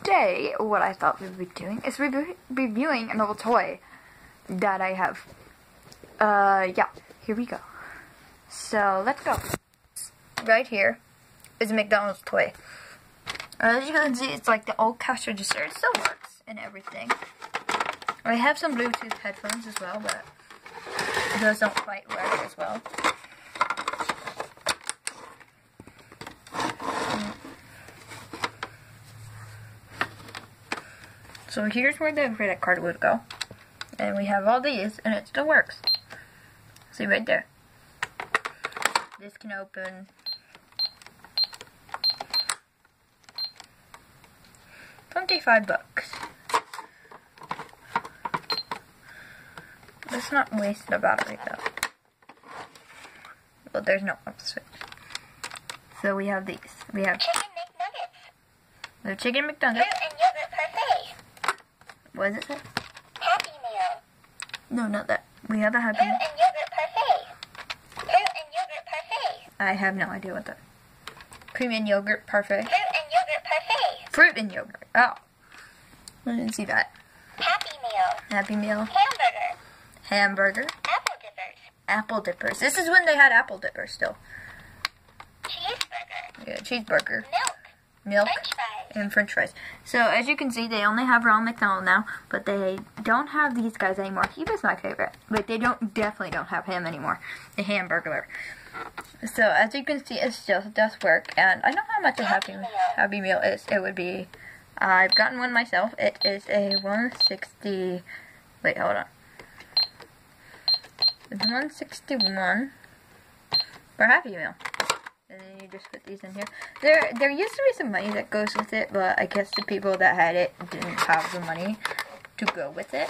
today, what I thought we would be doing is reviewing a little toy that I have. Yeah, here we go. So, let's go. Right here is a McDonald's toy. As you can see, it's like the old cash register. It still works and everything. I have some Bluetooth headphones as well, but those don't quite work as well. So here's where the credit card would go. And we have all these, and it still works. See right there. This can open. $25. Let's not waste the battery though. Well, there's no off switch. So we have these. We have Chicken McNuggets. the chicken McNuggets. Fruit and yogurt parfait. What does it say? Happy Meal. No, not that. We have a Happy Fruit Meal. and yogurt parfait. Fruit and yogurt parfait. I have no idea what that. Cream and yogurt parfait. Fruit and yogurt parfait. Fruit and yogurt. Oh. I didn't see that. Happy Meal. Happy Meal. Hamburger. Hamburger. Apple dippers. Apple dippers. This is when they had apple dippers still. Cheeseburger. Yeah, cheeseburger. Milk. Milk. French fries. And french fries. So as you can see, they only have Ronald McDonald now, but they don't have these guys anymore. He was my favorite, but they definitely don't have him anymore. The Hamburglar. So as you can see, it still does work, and I know how much a Happy Meal is. It would be, I've gotten one myself. It is a 160. Wait, hold on. It's 161 for Happy Meal. And then you just put these in here. There used to be some money that goes with it, but I guess the people that had it didn't have the money to go with it.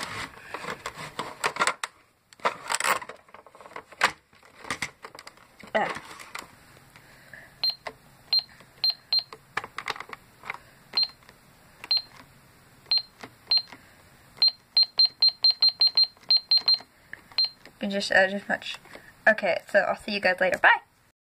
You can just add as much. Okay, so I'll see you guys later. Bye!